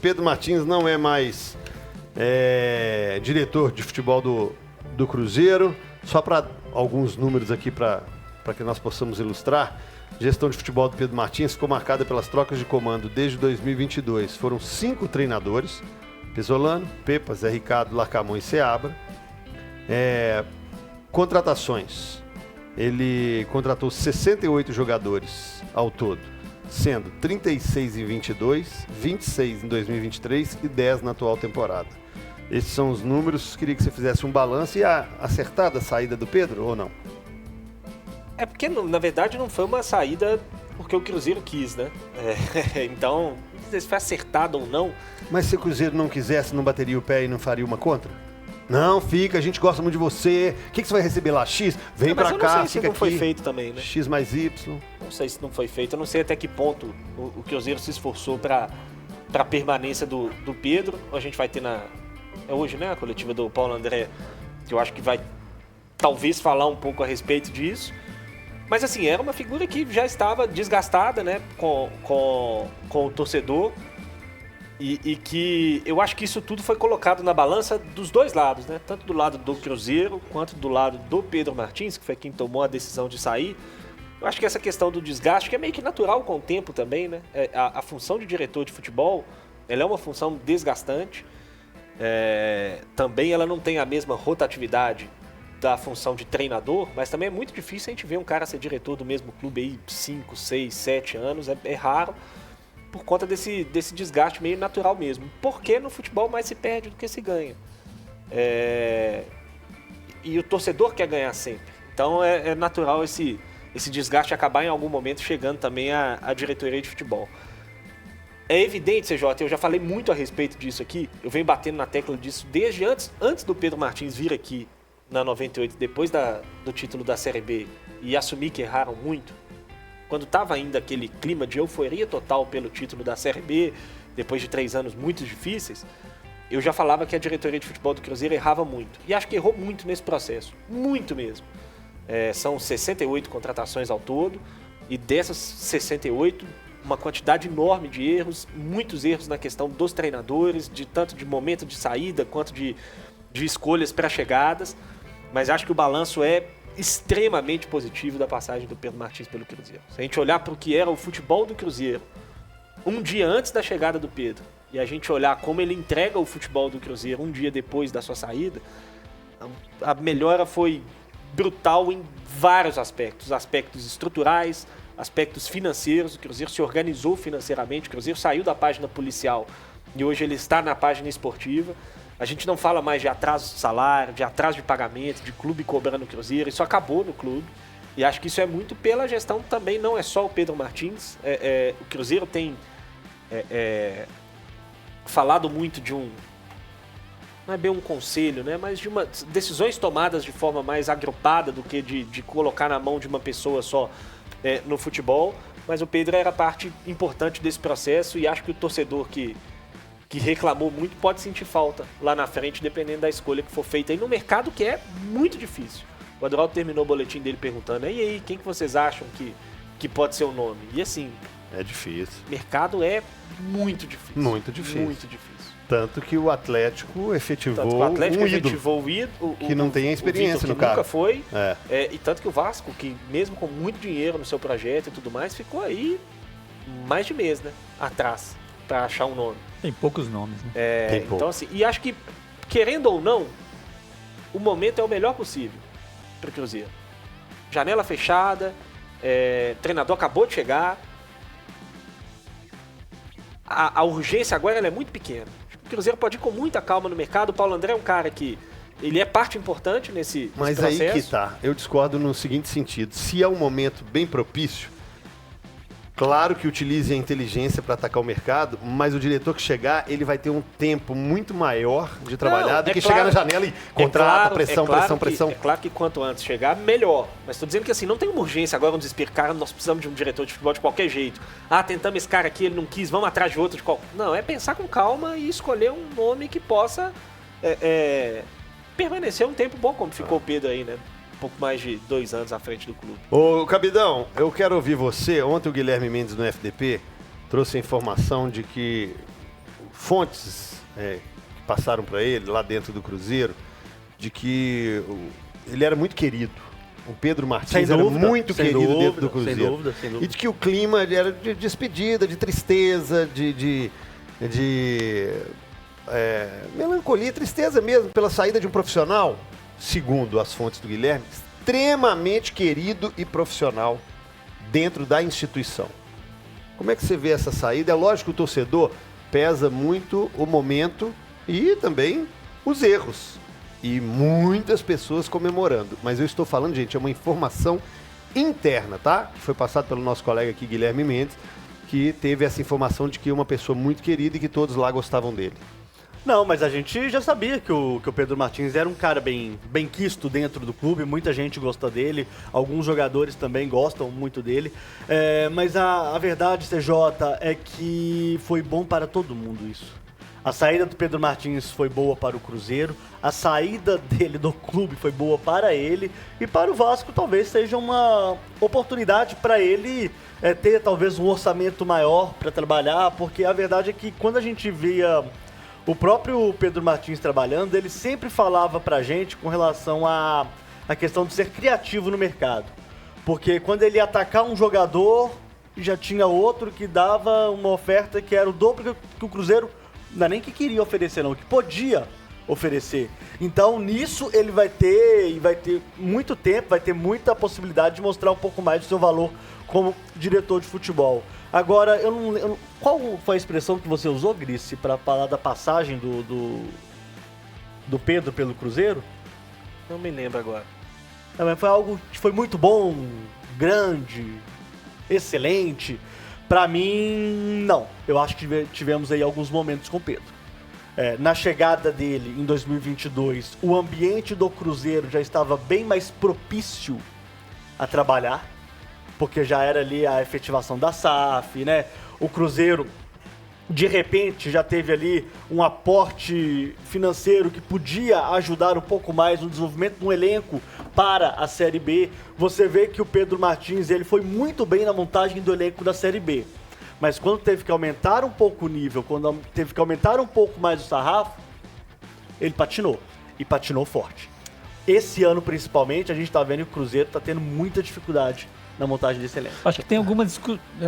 Pedro Martins não é mais diretor de futebol do Cruzeiro. Só para alguns números aqui para que nós possamos ilustrar. A gestão de futebol do Pedro Martins ficou marcada pelas trocas de comando desde 2022. Foram 5 treinadores: Pesolano, Pepa, Zé Ricardo, Larcamão e Seabra. Contratações. Ele contratou 68 jogadores ao todo, sendo 36 em 22, 26 em 2023 e 10 na atual temporada. Esses são os números. Queria que você fizesse um balanço. E a acertada saída do Pedro ou não? É porque, na verdade, não foi uma saída porque o Cruzeiro quis, né? Então, não sei se foi acertado ou não. Mas se o Cruzeiro não quisesse, não bateria o pé e não faria uma contra? Não, fica, a gente gosta muito de você. O que você vai receber lá? X? Vem pra cá, fica aqui. Mas eu não sei se não foi aqui. feito também, né? X mais Y. Não sei se não foi feito. Eu não sei até que ponto o Cruzeiro se esforçou para a permanência do Pedro. A gente vai ter é hoje, né? A coletiva do Paulo André, que eu acho que vai talvez falar um pouco a respeito disso. Mas assim, era uma figura que já estava desgastada, né? Com o torcedor. E que eu acho que isso tudo foi colocado na balança dos dois lados, né? Tanto do lado do Cruzeiro quanto do lado do Pedro Martins, que foi quem tomou a decisão de sair. Eu acho que essa questão do desgaste, que é meio que natural com o tempo também, né? A função de diretor de futebol, ela é uma função desgastante. Também ela não tem a mesma rotatividade da função de treinador, mas também é muito difícil a gente ver um cara ser diretor do mesmo clube aí 5, 6, 7 anos. É raro. Por conta desse desgaste meio natural mesmo. Porque no futebol mais se perde do que se ganha. E o torcedor quer ganhar sempre. Então é natural esse desgaste acabar em algum momento chegando também à diretoria de futebol. É evidente, CJ, eu já falei muito a respeito disso aqui. Eu venho batendo na tecla disso desde antes do Pedro Martins vir aqui na 98, depois do título da Série B, e assumir que erraram muito. Quando estava ainda aquele clima de euforia total pelo título da Série B, depois de 3 anos muito difíceis, eu já falava que a diretoria de futebol do Cruzeiro errava muito. E acho que errou muito nesse processo. Muito mesmo. São 68 contratações ao todo, e dessas 68, uma quantidade enorme de erros, muitos erros na questão dos treinadores, tanto de momento de saída quanto de escolhas pré-chegadas. Mas acho que o balanço é extremamente positivo da passagem do Pedro Martins pelo Cruzeiro. Se a gente olhar para o que era o futebol do Cruzeiro um dia antes da chegada do Pedro, e a gente olhar como ele entrega o futebol do Cruzeiro um dia depois da sua saída, a melhora foi brutal em vários aspectos. Aspectos estruturais, aspectos financeiros. O Cruzeiro se organizou financeiramente, o Cruzeiro saiu da página policial e hoje ele está na página esportiva. A gente não fala mais de atraso de salário, de atraso de pagamento, de clube cobrando o Cruzeiro. Isso acabou no clube. E acho que isso é muito pela gestão também, não é só o Pedro Martins. O Cruzeiro tem falado muito de não é bem um conselho, né? Mas de decisões tomadas de forma mais agrupada do que de colocar na mão de uma pessoa só no futebol. Mas o Pedro era parte importante desse processo e acho que o torcedor que reclamou muito pode sentir falta lá na frente, dependendo da escolha que for feita aí no mercado, que é muito difícil. O Adroaldo terminou o boletim dele perguntando: e aí, quem que vocês acham que pode ser o nome? E assim... É difícil. Mercado é muito difícil. Muito difícil. Muito difícil. Tanto que o Atlético efetivou um ídolo que não tem experiência no cargo. Nunca foi. E tanto que o Vasco, que mesmo com muito dinheiro no seu projeto e tudo mais, ficou aí mais de mês, né? Atrás, para achar um nome. Tem poucos nomes, né? Então assim, e acho que, querendo ou não, o momento é o melhor possível para o Cruzeiro. Janela fechada, treinador acabou de chegar. A urgência agora ela é muito pequena. O Cruzeiro pode ir com muita calma no mercado. O Paulo André é um cara que ele é parte importante nesse processo. Mas aí que tá. Eu discordo no seguinte sentido. Se é um momento bem propício, claro que utilize a inteligência para atacar o mercado, mas o diretor que chegar, ele vai ter um tempo muito maior de trabalhar do que chegar na janela e contrata, pressão. É claro que quanto antes chegar, melhor. Mas estou dizendo que assim, não tem uma urgência agora, um desespero. Cara, nós precisamos de um diretor de futebol de qualquer jeito. Tentamos esse cara aqui, ele não quis, vamos atrás de outro. Não, é pensar com calma e escolher um nome que possa permanecer um tempo bom, como ficou o Pedro aí, né? Um pouco mais de 2 anos à frente do clube. Ô, Cabidão, eu quero ouvir você. Ontem o Guilherme Mendes no FDP trouxe a informação de que fontes que passaram para ele lá dentro do Cruzeiro, de que ele era muito querido. O Pedro Martins era muito querido dentro do Cruzeiro. Sem dúvida. E de que o clima era de despedida, de tristeza, de melancolia, tristeza mesmo, pela saída de um profissional, segundo as fontes do Guilherme, extremamente querido e profissional dentro da instituição. Como é que você vê essa saída? É lógico que o torcedor pesa muito o momento e também os erros. E muitas pessoas comemorando. Mas eu estou falando, gente, é uma informação interna, tá? Que foi passada pelo nosso colega aqui, Guilherme Mendes, que teve essa informação de que uma pessoa muito querida e que todos lá gostavam dele. Não, mas a gente já sabia que o Pedro Martins era um cara bem quisto dentro do clube, muita gente gosta dele, alguns jogadores também gostam muito dele, mas a verdade, CJ, é que foi bom para todo mundo isso. A saída do Pedro Martins foi boa para o Cruzeiro, a saída dele do clube foi boa para ele, e para o Vasco talvez seja uma oportunidade para ele ter talvez um orçamento maior para trabalhar, porque a verdade é que quando a gente via o próprio Pedro Martins trabalhando, ele sempre falava pra gente com relação à questão de ser criativo no mercado. Porque quando ele ia atacar um jogador, já tinha outro que dava uma oferta que era o dobro que o Cruzeiro, não é nem que queria oferecer não, que podia oferecer. Então nisso ele vai ter muito tempo, vai ter muita possibilidade de mostrar um pouco mais do seu valor como diretor de futebol. Agora, qual foi a expressão que você usou, Grice, para falar da passagem do Pedro pelo Cruzeiro? Não me lembro agora. Mas foi algo que foi muito bom, grande, excelente. Para mim, não. Eu acho que tivemos aí alguns momentos com o Pedro. Na chegada dele em 2022, o ambiente do Cruzeiro já estava bem mais propício a trabalhar, porque já era ali a efetivação da SAF, né? O Cruzeiro, de repente, já teve ali um aporte financeiro que podia ajudar um pouco mais no desenvolvimento de um elenco para a Série B. Você vê que o Pedro Martins, ele foi muito bem na montagem do elenco da Série B. Mas quando teve que aumentar um pouco o nível, quando teve que aumentar um pouco mais o sarrafo, ele patinou. E patinou forte. Esse ano, principalmente, a gente tá vendo que o Cruzeiro tá tendo muita dificuldade na montagem desse elenco. Acho que tem algumas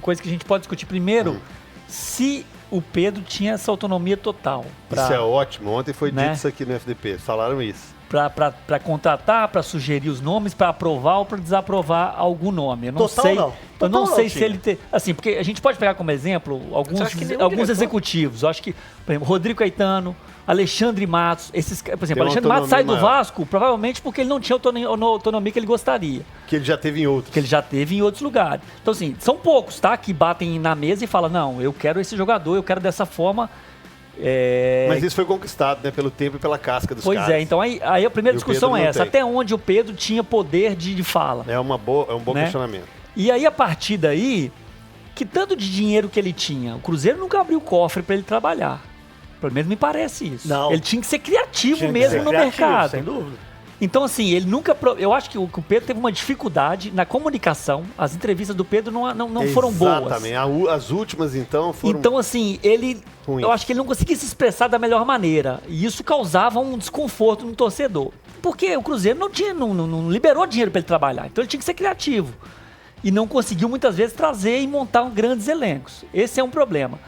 coisas que a gente pode discutir. Primeiro, se o Pedro tinha essa autonomia total. Isso é ótimo. Ontem foi né? dito isso aqui no FDP. Falaram isso. Para contratar, para sugerir os nomes, para aprovar ou para desaprovar algum nome. Eu não Total sei. não. Eu não Total sei não, se ele tem. Assim, porque a gente pode pegar como exemplo alguns executivos. Eu acho que, por exemplo, Rodrigo Caetano, Alexandre Matos, por exemplo, Alexandre Matos sai do Vasco provavelmente porque ele não tinha autonomia que ele gostaria. Que ele já teve em outros. Que ele já teve em outros lugares. Então, assim, são poucos, tá? Que batem na mesa e falam, não, eu quero esse jogador, eu quero dessa forma. Mas isso foi conquistado, né? Pelo tempo e pela casca dos caras. Pois é, então aí a primeira discussão é essa. Até onde o Pedro tinha poder de fala. É um bom questionamento. E aí, a partir daí, que tanto de dinheiro que ele tinha? O Cruzeiro nunca abriu o cofre para ele trabalhar. Pelo menos me parece isso. Não. Ele tinha que ser criativo mesmo no mercado. Sem dúvida. Então, assim, ele nunca... Eu acho que o Pedro teve uma dificuldade na comunicação. As entrevistas do Pedro não foram boas. Exatamente. As últimas, então, foram... Então, assim, eu acho que ele não conseguia se expressar da melhor maneira. E isso causava um desconforto no torcedor. Porque o Cruzeiro não liberou dinheiro para ele trabalhar. Então, ele tinha que ser criativo. E não conseguiu, muitas vezes, trazer e montar grandes elencos. Esse é um problema.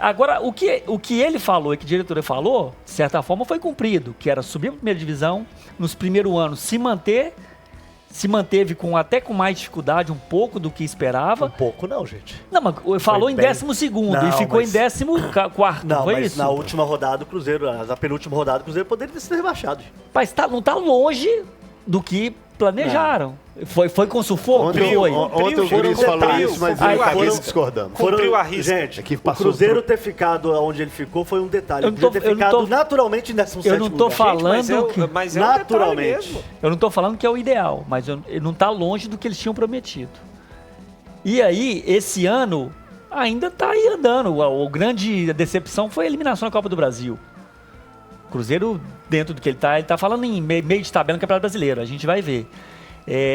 Agora, o que ele falou e que a diretoria falou, de certa forma, foi cumprido, que era subir para a primeira divisão, nos primeiros anos se manteve até com mais dificuldade, um pouco do que esperava. Um pouco não, gente. Não, mas falou em 12º e ficou em 14º, não foi mas isso? Na última rodada do Cruzeiro, na penúltima rodada do Cruzeiro, poderia ter sido rebaixado. Mas não está longe do que planejaram. Foi com sufoco? Ontem o Guriz falou isso, mas eu acabei discordando. Cumpriu a risca. Gente, o Cruzeiro ter ficado onde ele ficou foi um detalhe. Ele podia ter ficado naturalmente em 17º lugar. Eu não tô falando mas é naturalmente. Eu não tô falando que é o ideal, mas ele não tá longe do que eles tinham prometido. E aí, esse ano, ainda tá aí andando. A grande decepção foi a eliminação da Copa do Brasil. O Cruzeiro, dentro do que ele tá falando em meio de tabela no Campeonato Brasileiro, a gente vai ver.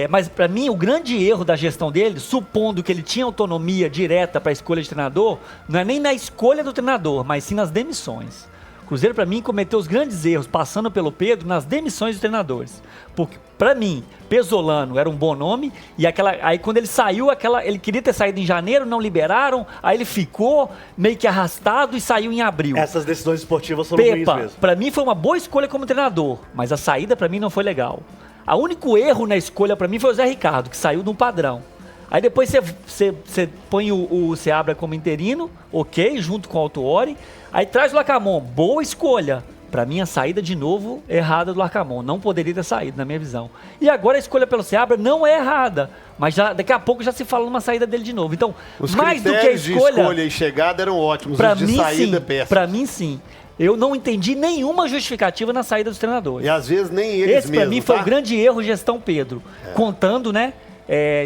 Mas para mim o grande erro da gestão dele, supondo que ele tinha autonomia direta para a escolha de treinador, não é nem na escolha do treinador, mas sim nas demissões. O Cruzeiro, para mim, cometeu os grandes erros, passando pelo Pedro, nas demissões dos treinadores. Porque, para mim, Pesolano era um bom nome, e aí quando ele saiu, ele queria ter saído em janeiro, não liberaram, aí ele ficou meio que arrastado e saiu em abril. Essas decisões esportivas foram ruins mesmo. Para mim foi uma boa escolha como treinador, mas a saída para mim não foi legal. O único erro na escolha para mim foi o Zé Ricardo, que saiu de um padrão. Aí depois você põe o Seabra como interino, ok, junto com o Autuori. Aí traz o Larcamon, boa escolha. Para mim, a saída de novo errada do Larcamon. Não poderia ter saído, na minha visão. E agora a escolha pelo Seabra não é errada. Mas daqui a pouco já se fala numa saída dele de novo. Então, os mais do que a escolha... de escolha e chegada eram ótimos, os de saída péssimos. Para mim, sim. Eu não entendi nenhuma justificativa na saída dos treinadores. E às vezes nem eles mesmos. Esse, para mim, foi o grande erro gestão Pedro. Contando, né?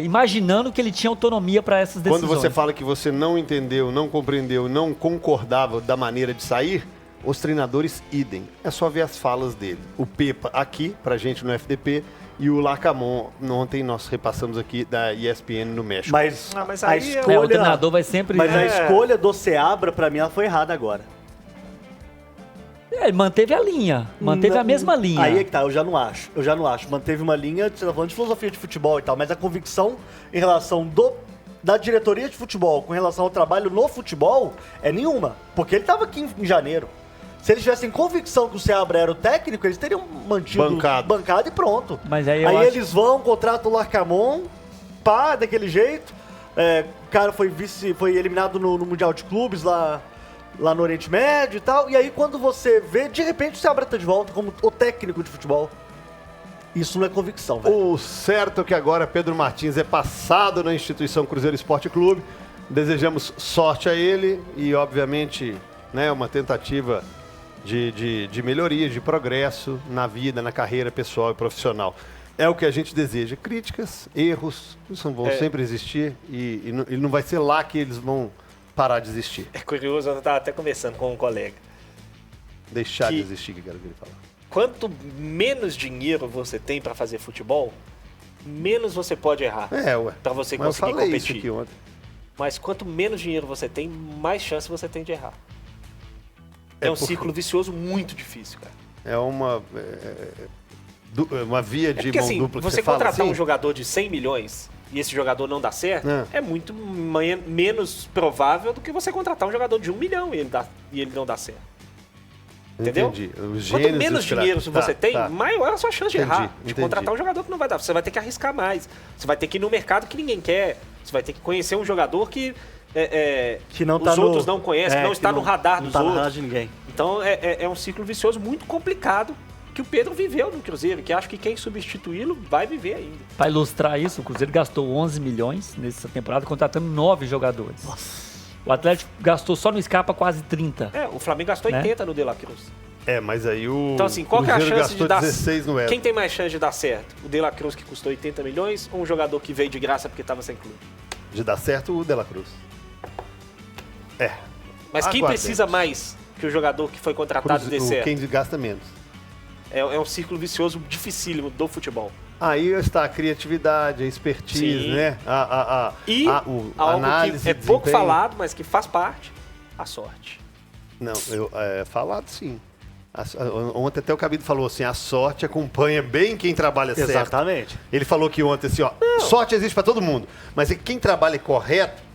Imaginando que ele tinha autonomia para essas decisões. Quando você fala que você não entendeu, não compreendeu, não concordava da maneira de sair, os treinadores idem. É só ver as falas dele. O Pepa aqui, pra gente no FDP, e o Larcamon, ontem nós repassamos aqui da ESPN no México. Mas aí a escolha... o treinador vai sempre... Mas a escolha do Seabra, pra mim, ela foi errada agora. Ele manteve a linha, a mesma linha. Aí é que tá, eu já não acho. Manteve uma linha, você tá falando de filosofia de futebol e tal, mas a convicção em relação da diretoria de futebol com relação ao trabalho no futebol é nenhuma. Porque ele tava aqui em janeiro. Se eles tivessem convicção que o Seabra era o técnico, eles teriam mantido bancado e pronto. Mas aí eles vão, contratam o Larcamon, daquele jeito. O cara foi eliminado no Mundial de Clubes lá no Oriente Médio e tal. E aí quando você vê, de repente o Seabra tá de volta como o técnico de futebol. Isso não é convicção, velho. O certo é que agora Pedro Martins é passado na instituição Cruzeiro Esporte Clube. Desejamos sorte a ele e, obviamente, né, uma tentativa de melhoria, de progresso na vida, na carreira pessoal e profissional. É o que a gente deseja. Críticas, erros, isso vão sempre existir e não vai ser lá que eles vão parar de existir. É curioso, eu estava até conversando com um colega. Deixar de existir, que eu quero ver ele falar. Quanto menos dinheiro você tem para fazer futebol, menos você pode errar. Para você conseguir competir. Isso aqui ontem. Mas quanto menos dinheiro você tem, mais chance você tem de errar. É um ciclo vicioso muito difícil, cara. É uma via de mão assim, dupla que você contratar um jogador de 100 milhões e esse jogador não dá certo, é muito menos provável do que você contratar um jogador de 1 milhão e ele não dá certo. Entendeu? Entendi. Quanto menos dinheiro você tem, maior a sua chance de errar. De contratar um jogador que não vai dar. Você vai ter que arriscar mais. Você vai ter que ir no mercado que ninguém quer. Você vai ter que conhecer um jogador que não os outros não conhecem, que não está no radar dos outros. No radar de ninguém. Então é um ciclo vicioso muito complicado que o Pedro viveu no Cruzeiro, que acho que quem substituí-lo vai viver ainda. Para ilustrar isso, o Cruzeiro gastou 11 milhões nessa temporada, contratando 9 jogadores. Nossa. O Atlético gastou só no Scarpa quase 30. O Flamengo gastou 80 no De La Cruz. Mas aí Então assim, qual que é a chance de dar... 16 no Quem tem mais chance de dar certo? O De La Cruz, que custou 80 milhões, ou um jogador que veio de graça porque estava sem clube? De dar certo, o De La Cruz. Mas quem precisa mais que o jogador que foi contratado dê certo? Quem gasta menos. É um ciclo vicioso dificílimo do futebol. Aí está a criatividade, a expertise, né? A algo análise, que é pouco falado, mas que faz parte, a sorte. Não, falado sim. Ontem até o Cabido falou assim, a sorte acompanha bem quem trabalha certo. Exatamente. Ele falou que ontem assim, sorte existe para todo mundo, mas quem trabalha correto,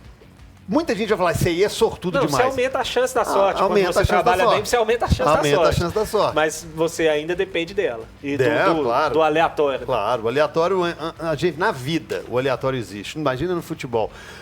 muita gente vai falar, isso aí é sortudo demais. Você aumenta a chance da sorte. Quando você trabalha bem, você aumenta a chance da sorte. Aumenta a chance da sorte. Mas você ainda depende dela. E claro. do aleatório. Claro, o aleatório, gente, na vida, o aleatório existe. Imagina no futebol.